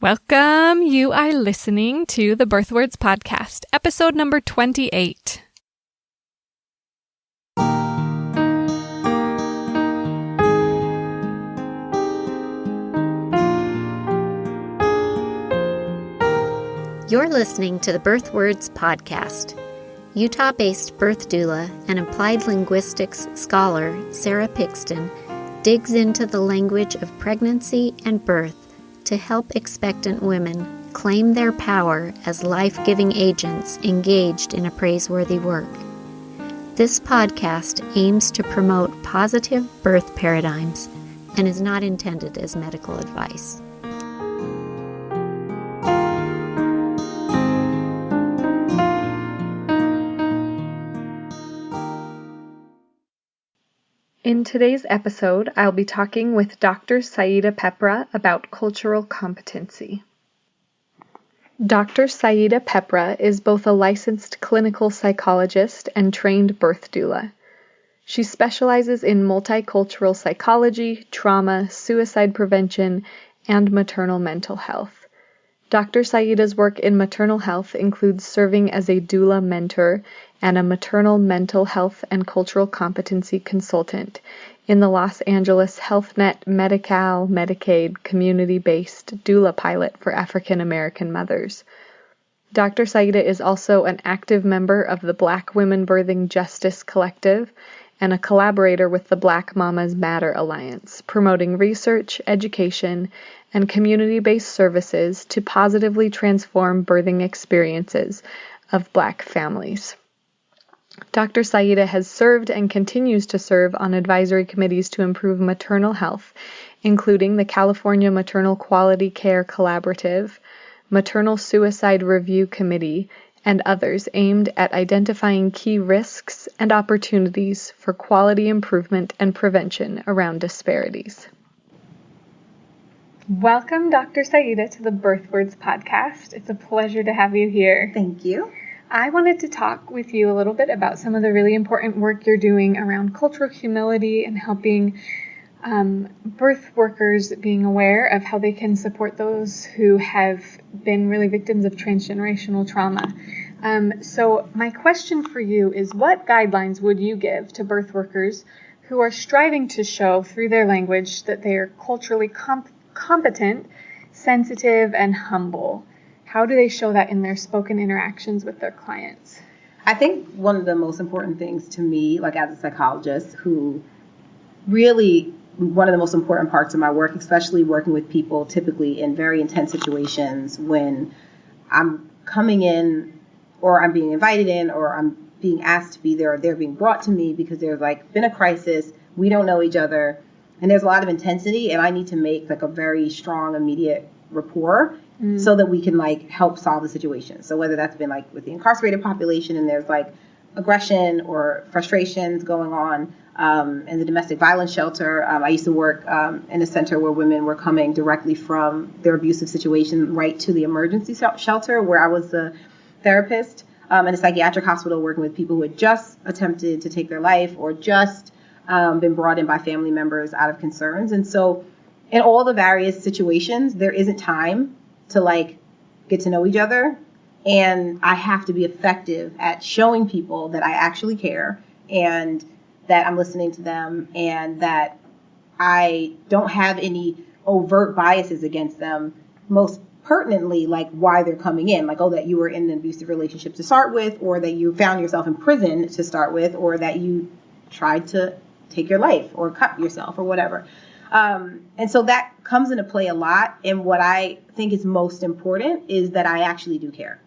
Welcome. You are listening to the Birth Words Podcast, episode number 28. You're listening to the Birth Words Podcast. Utah-based birth doula and applied linguistics scholar Sarah Pixton digs into the language of pregnancy and birth to help expectant women claim their power as life-giving agents engaged in a praiseworthy work. This podcast aims to promote positive birth paradigms and is not intended as medical advice. In today's episode, I'll be talking with Dr. Sayida Peprah about cultural competency. Dr. Sayida Peprah is both a licensed clinical psychologist and trained birth doula. She specializes in multicultural psychology, trauma, suicide prevention, and maternal mental health. Dr. Sayida's work in maternal health includes serving as a doula mentor and a maternal mental health and cultural competency consultant in the Los Angeles HealthNet Medi-Cal Medicaid community-based doula pilot for African American mothers. Dr. Sayida is also an active member of the Black Women Birthing Justice Collective and a collaborator with the Black Mamas Matter Alliance, promoting research, education, and community-based services to positively transform birthing experiences of Black families. Dr. Sayida has served and continues to serve on advisory committees to improve maternal health, including the California Maternal Quality Care Collaborative, Maternal Suicide Review Committee, and others aimed at identifying key risks and opportunities for quality improvement and prevention around disparities. Welcome, Dr. Sayida, to the Birth Words Podcast. It's a pleasure to have you here. Thank you. I wanted to talk with you a little bit about some of the really important work you're doing around cultural humility and helping birth workers being aware of how they can support those who have been really victims of transgenerational trauma. So my question for you is, what guidelines would you give to birth workers who are striving to show through their language that they are culturally competent, sensitive, and humble? How do they show that in their spoken interactions with their clients? I think one of the most important things to me, like as a psychologist, who really, one of the most important parts of my work, especially working with people typically in very intense situations when I'm coming in or I'm being invited in or I'm being asked to be there or they're being brought to me because there's like been a crisis, we don't know each other, and there's a lot of intensity, and I need to make like a very strong, immediate rapport so that we can like help solve the situation. So whether that's been like with the incarcerated population and there's like aggression or frustrations going on in the domestic violence shelter. I used to work in a center where women were coming directly from their abusive situation right to the emergency shelter where I was the therapist, in a psychiatric hospital working with people who had just attempted to take their life or just been brought in by family members out of concerns. And so in all the various situations, there isn't time to like get to know each other. And I have to be effective at showing people that I actually care and that I'm listening to them and that I don't have any overt biases against them. Most pertinently, like why they're coming in, like, oh, that you were in an abusive relationship to start with, or that you found yourself in prison to start with, or that you tried to take your life or cut yourself or whatever. And so that comes into play a lot. And what I think is most important is that I actually do care.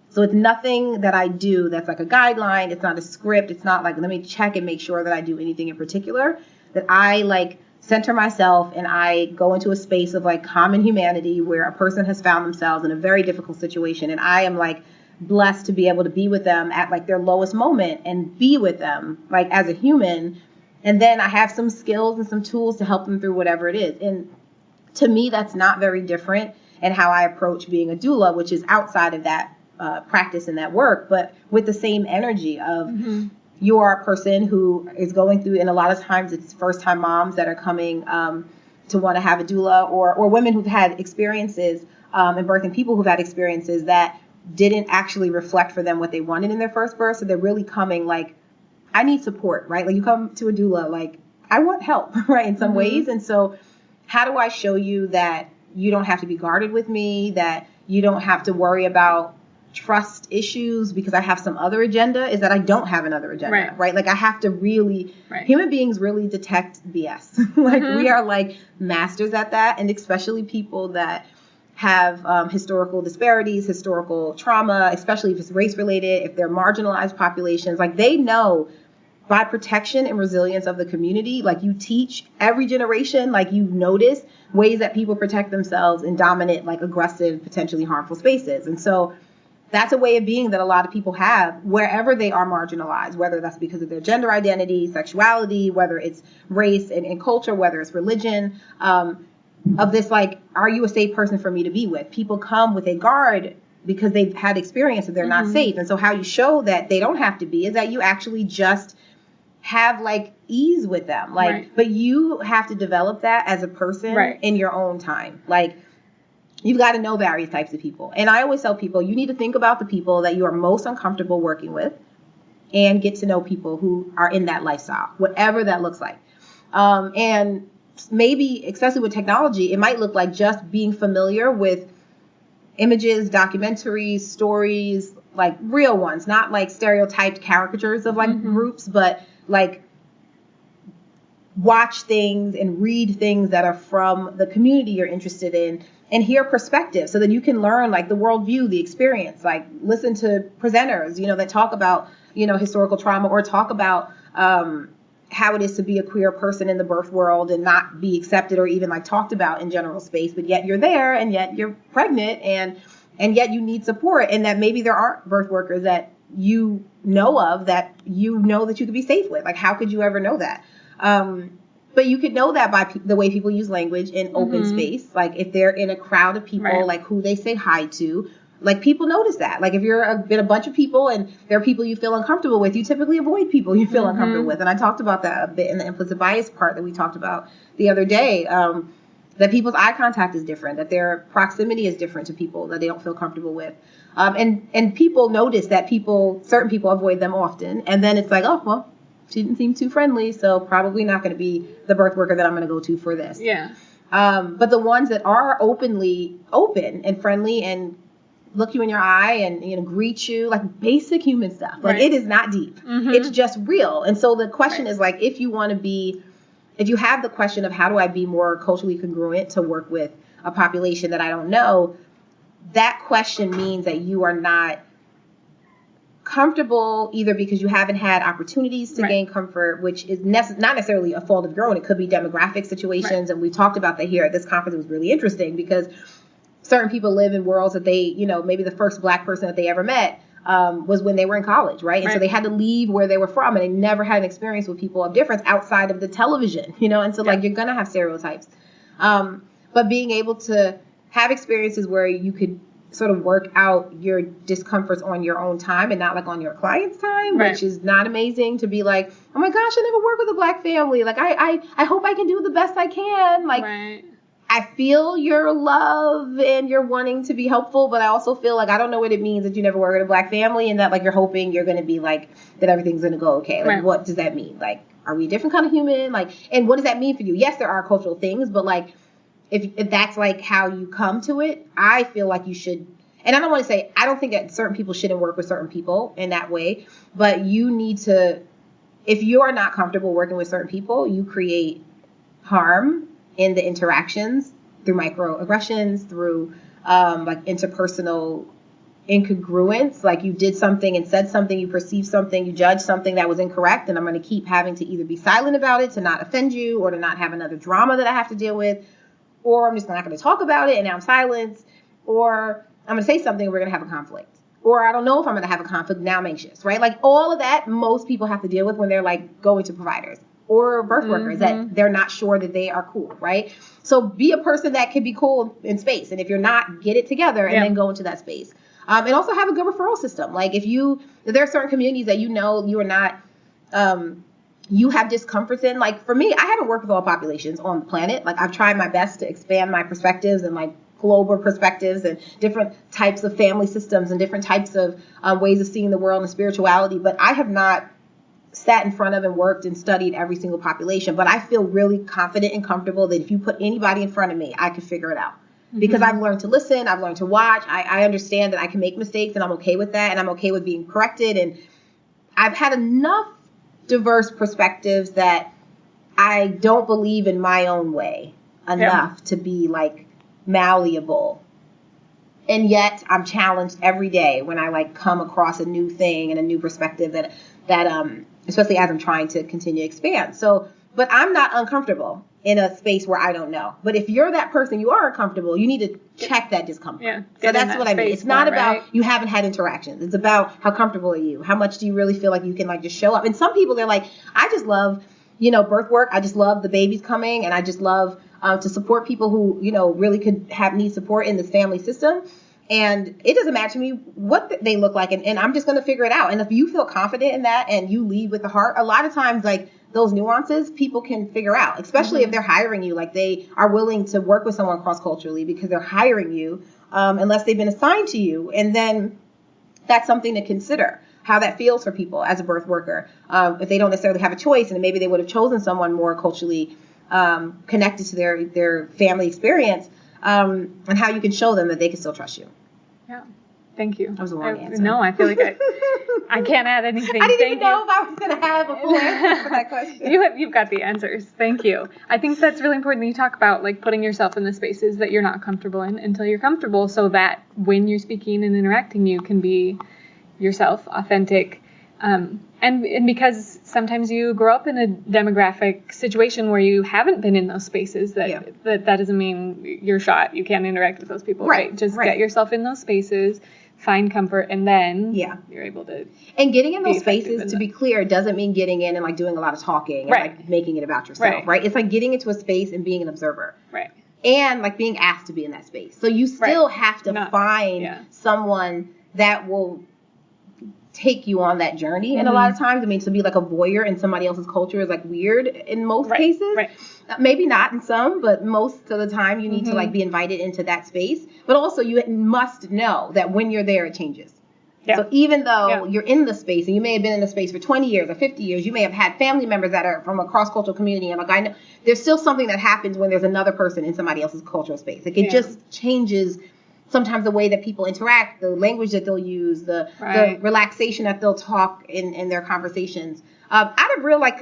So it's nothing that I do that's like a guideline. It's not a script. It's not like, let me check and make sure that I do anything in particular. That I like center myself and I go into a space of like common humanity where a person has found themselves in a very difficult situation. And I am like blessed to be able to be with them at like their lowest moment and be with them like as a human. And then I have some skills and some tools to help them through whatever it is. And to me, that's not very different in how I approach being a doula, which is outside of that practice and that work, but with the same energy of you are a person who is going through, and a lot of times it's first-time moms that are coming to want to have a doula, or women who've had experiences in birth, and people who've had experiences that didn't actually reflect for them what they wanted in their first birth. So they're really coming like, I need support, right? Like you come to a doula, like I want help, right? In some ways. And so how do I show you that you don't have to be guarded with me, that you don't have to worry about trust issues because I have some other agenda, is that I don't have another agenda, right? Like I have to really, human beings really detect BS. Like we are like masters at that. And especially people that have historical disparities, historical trauma, especially if it's race related, if they're marginalized populations, like they know by protection and resilience of the community, like you teach every generation, like you notice ways that people protect themselves in dominant, like aggressive, potentially harmful spaces. And so that's a way of being that a lot of people have wherever they are marginalized, whether that's because of their gender identity, sexuality, whether it's race and culture, whether it's religion, of this, like, are you a safe person for me to be with? People come with a guard because they've had experience that they're not safe. And so how you show that they don't have to be is that you actually just have like ease with them. Like, but you have to develop that as a person in your own time. Like, you've got to know various types of people. And I always tell people, you need to think about the people that you are most uncomfortable working with and get to know people who are in that lifestyle, whatever that looks like. And maybe, especially with technology, it might look like just being familiar with images, documentaries, stories, like real ones, not like stereotyped caricatures of like groups, but like watch things and read things that are from the community you're interested in and hear perspectives so that you can learn like the worldview, the experience, like listen to presenters, you know, that talk about, you know, historical trauma or talk about, how it is to be a queer person in the birth world and not be accepted or even like talked about in general space, but yet you're there and yet you're pregnant and yet you need support, and that maybe there aren't birth workers that you know of that you know that you could be safe with. Like, how could you ever know that? But you could know that by the way people use language in open space. Like if they're in a crowd of people, like who they say hi to, like people notice that. Like if you're in a bunch of people and there are people you feel uncomfortable with, you typically avoid people you feel uncomfortable with. And I talked about that a bit in the implicit bias part that we talked about the other day, that people's eye contact is different, that their proximity is different to people that they don't feel comfortable with. And people notice that certain people avoid them often. And then it's like, oh, well, she didn't seem too friendly, so probably not going to be the birth worker that I'm going to go to for this. Yeah. But the ones that are openly open and friendly and look you in your eye and, you know, greet you, like basic human stuff. Like it is not deep. It's just real. And so the question is like, if you have the question of how do I be more culturally congruent to work with a population that I don't know, that question means that you are not comfortable either because you haven't had opportunities to gain comfort, which is not necessarily a fault of your own. It could be demographic situations. And we talked about that here at this conference. It was really interesting because certain people live in worlds that they, you know, maybe the first Black person that they ever met was when they were in college, right? And so they had to leave where they were from, and they never had an experience with people of difference outside of the television, you know? And so like, you're going to have stereotypes. But being able to have experiences where you could sort of work out your discomforts on your own time and not like on your client's time, which is not amazing to be like, oh my gosh, I never worked with a Black family. Like, I hope I can do the best I can. Like, I feel your love and you're wanting to be helpful, but I also feel like I don't know what it means that you never work with a Black family and that like you're hoping you're going to be like, that everything's going to go okay. Like, what does that mean? Like, are we a different kind of human? Like, and what does that mean for you? Yes, there are cultural things, but like, if that's like how you come to it, I feel like you should. And I don't want to say, I don't think that certain people shouldn't work with certain people in that way, but you need to, if you are not comfortable working with certain people, you create harm in the interactions through microaggressions, through like interpersonal incongruence, like you did something and said something, you perceived something, you judged something that was incorrect, and I'm going to keep having to either be silent about it to not offend you or to not have another drama that I have to deal with, or I'm just not going to talk about it and now I'm silenced, or I'm going to say something and we're going to have a conflict, or I don't know if I'm going to have a conflict, now I'm anxious, right? Like all of that most people have to deal with when they're like going to providers or birth workers that they're not sure that they are cool, right? So be a person that can be cool in space. And if you're not, get it together and then go into that space. And also have a good referral system. Like if there are certain communities that you know you are not you have discomforts in. Like for me, I haven't worked with all populations on the planet. Like I've tried my best to expand my perspectives and like global perspectives and different types of family systems and different types of ways of seeing the world and spirituality. But I have not sat in front of and worked and studied every single population. But I feel really confident and comfortable that if you put anybody in front of me, I can figure it out. Because I've learned to listen, I've learned to watch. I understand that I can make mistakes and I'm okay with that. And I'm okay with being corrected. And I've had enough diverse perspectives that I don't believe in my own way enough to be like malleable. And yet I'm challenged every day when I like come across a new thing and a new perspective that especially as I'm trying to continue to expand. So, but I'm not uncomfortable in a space where I don't know. But if you're that person, you are uncomfortable, you need to check that discomfort. Yeah, so that's what I mean. It's not about you haven't had interactions. It's about how comfortable are you? How much do you really feel like you can like just show up? And some people, they're like, I just love, birth work. I just love the babies coming. And I just love to support people who, really could need support in this family system. And it doesn't matter to me what they look like. And I'm just going to figure it out. And if you feel confident in that and you lead with the heart, a lot of times, like, those nuances people can figure out, especially if they're hiring you, like they are willing to work with someone cross-culturally because they're hiring you, unless they've been assigned to you. And then that's something to consider, how that feels for people as a birth worker. If they don't necessarily have a choice, and maybe they would have chosen someone more culturally connected to their family experience, and how you can show them that they can still trust you. Yeah. Thank you. That was a long answer. No, I feel like I can't add anything. I didn't even know if I was going to have a full answer for that question. You've got the answers. Thank you. I think that's really important that you talk about like putting yourself in the spaces that you're not comfortable in until you're comfortable, so that when you're speaking and interacting, you can be yourself, authentic. And because sometimes you grow up in a demographic situation where you haven't been in those spaces, that doesn't mean you're shot. You can't interact with those people, right? Just get yourself in those spaces, find comfort, and then you're able to. And getting in those spaces, to be clear, doesn't mean getting in and like doing a lot of talking and like making it about yourself, right? It's like getting into a space and being an observer, right? And like being asked to be in that space. So you still have to find someone that will take you on that journey. And a lot of times, I mean, to be like a voyeur in somebody else's culture is like weird in most cases. Right. Maybe not in some, but most of the time you need to like be invited into that space. But also you must know that when you're there, it changes. Yeah. So even though you're in the space and you may have been in the space for 20 years or 50 years, you may have had family members that are from a cross-cultural community. And like, I know there's still something that happens when there's another person in somebody else's cultural space. Like it just changes sometimes the way that people interact, the language that they'll use, the relaxation that they'll talk in their conversations, out of real like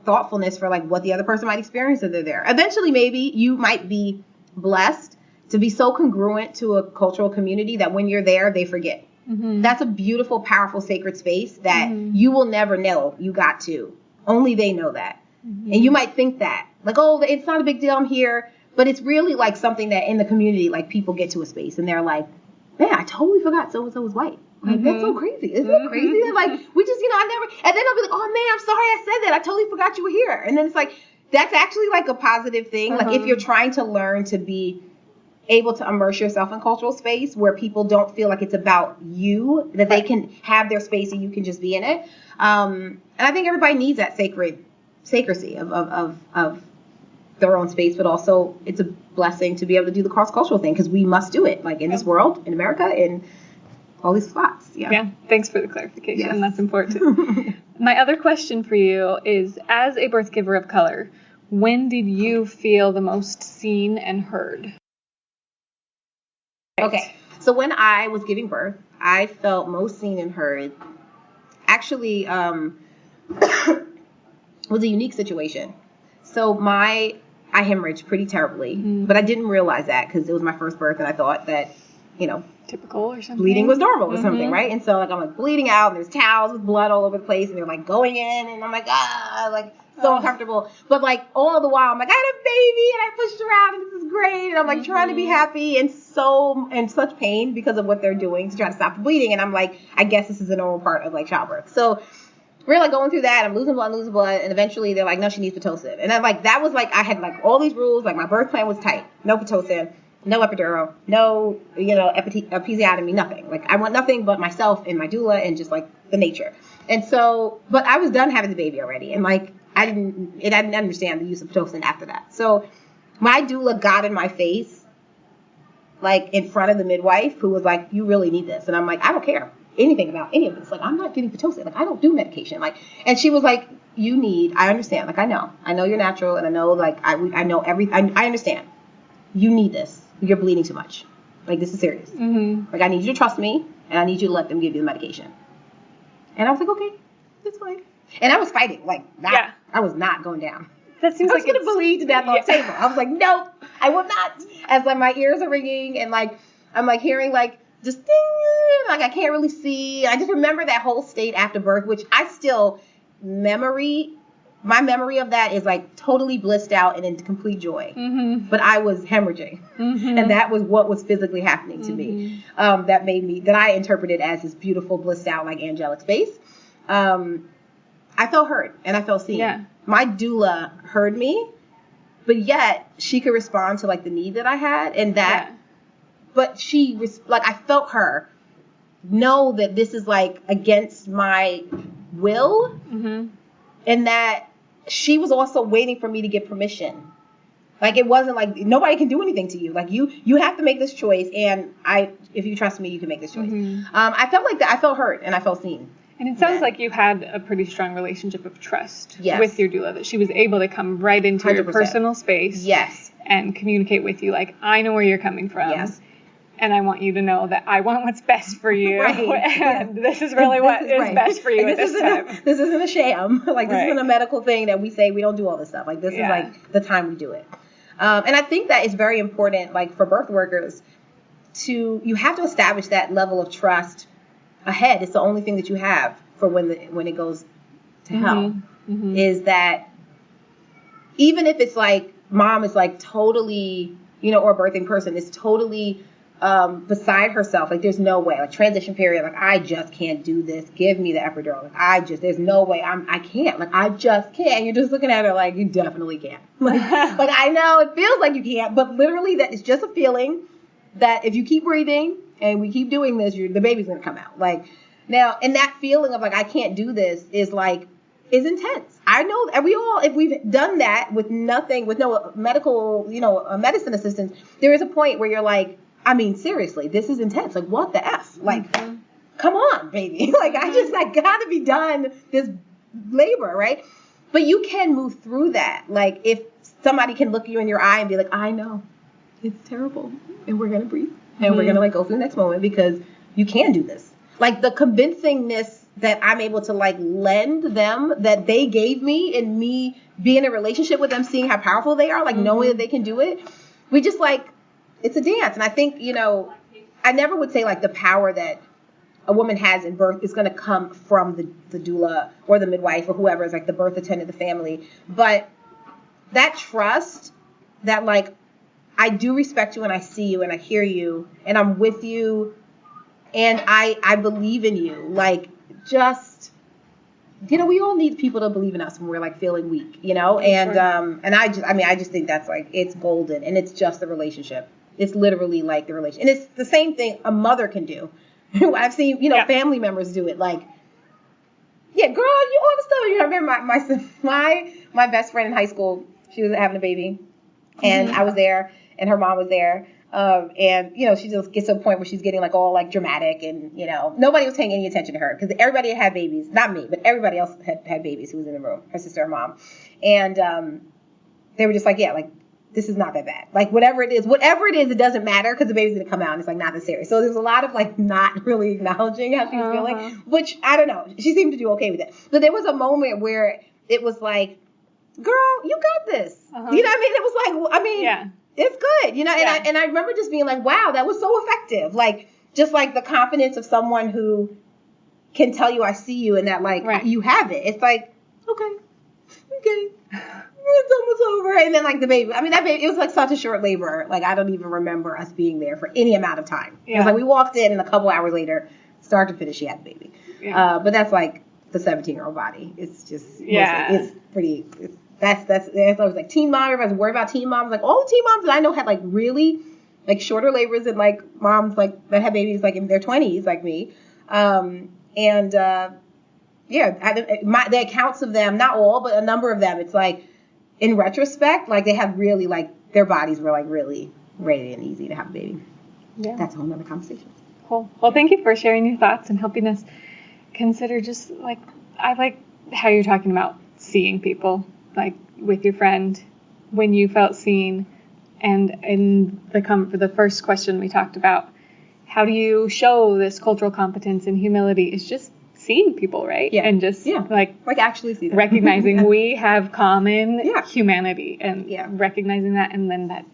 thoughtfulness for like what the other person might experience if they're there. Eventually, maybe you might be blessed to be so congruent to a cultural community that when you're there, they forget. That's a beautiful, powerful, sacred space that you will never know you got to. Only they know that. And you might think that, like, oh, it's not a big deal, I'm here. But it's really like something that in the community, like people get to a space and they're like, man, I totally forgot so-and-so was white. Like, that's so crazy. Isn't that crazy? And like, we just, I never, and then I'll be like, oh man, I'm sorry I said that. I totally forgot you were here. And then it's like, that's actually like a positive thing. Like if you're trying to learn to be able to immerse yourself in cultural space where people don't feel like it's about you, that they can have their space and you can just be in it. And I think everybody needs that sacredcy of their own space, but also it's a blessing to be able to do the cross-cultural thing because we must do it, like in this world, in America, in all these spots. Yeah. Thanks for the clarification. Yes. That's important. My other question for you is, as a birth giver of color, when did you feel the most seen and heard? Okay, so when I was giving birth, I felt most seen and heard. Actually, was a unique situation. So I hemorrhaged pretty terribly, but I didn't realize that because it was my first birth and I thought that, typical or something. Bleeding was normal or something, right? And so like I'm like bleeding out and there's towels with blood all over the place and they're like going in and I'm like, so uncomfortable. But like all the while I'm like, I had a baby and I pushed her out and this is great. And I'm like trying to be happy and such pain because of what they're doing to try to stop the bleeding. And I'm like, I guess this is a normal part of like childbirth. So we're like going through that. I'm losing blood. And eventually they're like, no, she needs Pitocin. And I'm like, that was like, I had like all these rules. Like my birth plan was tight. No Pitocin, no epidural, no, episiotomy, nothing. Like I want nothing but myself and my doula and just like the nature. And so, but I was done having the baby already. And like, I didn't understand the use of Pitocin after that. So my doula got in my face, like in front of the midwife, who was like, you really need this. And I'm like, I don't care anything about any of this. Like, I'm not getting Pitocin. Like, I don't do medication. Like, and she was like, I understand. Like, I know you're natural, and I know, like, I know everything. I understand. You need this. You're bleeding too much. Like, this is serious. Mm-hmm. Like, I need you to trust me, and I need you to let them give you the medication. And I was like, okay, that's fine. And I was fighting. Like, I was not going down. That seems like I was going to bleed to death on the table. I was like, nope, I will not. As like my ears are ringing, and like I'm like hearing like just ding, like I can't really see. I just remember that whole state after birth, which I still my memory of that is like totally blissed out and in complete joy. Mm-hmm. But I was hemorrhaging. Mm-hmm. And that was what was physically happening to me. That I interpreted as this beautiful, blissed out, like angelic space. I felt heard and I felt seen. Yeah. My doula heard me, but yet she could respond to like the need that I had and that, but I felt her know that this is like against my will. Mm-hmm. And that she was also waiting for me to get permission. Like, it wasn't like nobody can do anything to you. Like, you have to make this choice. And if you trust me, you can make this choice. Mm-hmm. I felt like that. I felt heard and I felt seen. And it sounds like you had a pretty strong relationship of trust Yes. with your doula, that she was able to come right into your 100%. personal space. Yes. And communicate with you, like, I know where you're coming from. Yes. And I want you to know that I want what's best for you. Right. And this is really what is right. best for you and at this time. This isn't a sham. Like, this Right. isn't a medical thing that we say we don't do all this stuff. Like, this is like the time we do it. And I think that is very important, like, for birth workers you have to establish that level of trust ahead. It's the only thing that you have for when it goes to hell, Mm-hmm. is that even if it's like mom is like totally, or a birthing person is totally beside herself, like there's no way, like transition period, like I just can't do this, give me the epidural, like there's no way, I can't, like I just can't, and you're just looking at her like you definitely can't, like I know it feels like you can't, but literally that is just a feeling that if you keep breathing and we keep doing this, the baby's gonna come out. Like, now, and that feeling of like I can't do this is intense. I know that if we've done that with nothing, with no medical, medicine assistance, there is a point where you're like, I mean, seriously, this is intense. Like, what the F? Like, come on, baby. Like, I gotta be done this labor, right? But you can move through that. Like, if somebody can look you in your eye and be like, I know, it's terrible, and we're gonna breathe, and we're gonna like go through the next moment because you can do this. Like, the convincingness that I'm able to like lend them, that they gave me, and me being in a relationship with them, seeing how powerful they are, like knowing that they can do it. We just like, it's a dance. And I think, I never would say like the power that a woman has in birth is going to come from the doula or the midwife or whoever is like the birth attendant of the family. But that trust that like, I do respect you and I see you and I hear you and I'm with you and I believe in you. Like, just, we all need people to believe in us when we're like feeling weak, and I just think that's like, it's golden, and it's just the relationship. It's literally like the relation. And it's the same thing a mother can do. I've seen, family members do it. Like, yeah, girl, you all the stuff. I remember my best friend in high school, she was having a baby and I was there and her mom was there. And she just gets to a point where she's getting like all like dramatic and, nobody was paying any attention to her because everybody had babies, not me, but everybody else had babies who was in the room, her sister, her mom. And, they were just like, yeah, like, this is not that bad. Like, whatever it is, it doesn't matter because the baby's going to come out and it's like not that serious. So there's a lot of like not really acknowledging how she was feeling, which I don't know. She seemed to do okay with it. But there was a moment where it was like, girl, you got this. You know what I mean? It was like, it's good, and I remember just being like, wow, that was so effective. Like, just like the confidence of someone who can tell you, I see you, and that like, you have it. It's like, okay. It's almost over. And then like the baby, that baby, it was like such a short labor. Like, I don't even remember us being there for any amount of time. It was like, we walked in and a couple hours later, start to finish, she had the baby. Yeah. But that's like the 17-year-old body. It's just, it's pretty, that's always like teen mom. Everybody's worried about teen moms. Like, all the teen moms that I know had like really like shorter labors and like moms like that had babies like in their 20s like me. the accounts of them, not all, but a number of them, it's like, in retrospect, like they had really, like, their bodies were like really ready and easy to have a baby. Yeah. That's a whole nother conversation. Cool. Well, thank you for sharing your thoughts and helping us consider just like, I like how you're talking about seeing people, like with your friend, when you felt seen. And in the first question we talked about, how do you show this cultural competence and humility is just seeing people, right? Yeah. And just like actually see them. Recognizing we have common humanity and recognizing that, and then that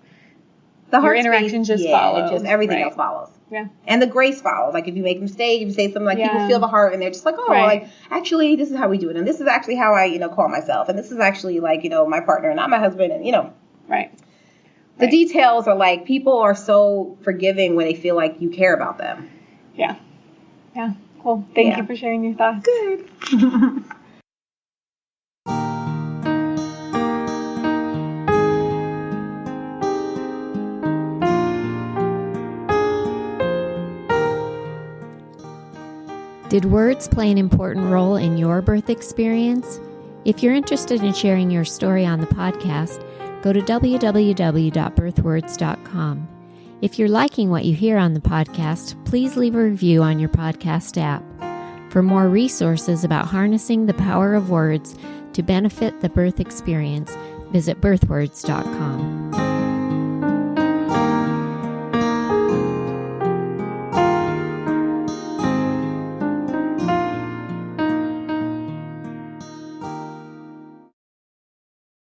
the your interaction just follows. Just everything else follows. Yeah. And the grace follows. Like if you make a mistake, if you say something like people feel the heart and they're just like, oh, like actually this is how we do it. And this is actually how I, call myself. And this is actually like, my partner and not my husband. And, Right. The details are like, people are so forgiving when they feel like you care about them. Yeah. Yeah. Cool. Thank you for sharing your thoughts. Good. Did words play an important role in your birth experience? If you're interested in sharing your story on the podcast, go to www.birthwords.com. If you're liking what you hear on the podcast, please leave a review on your podcast app. For more resources about harnessing the power of words to benefit the birth experience, visit birthwords.com.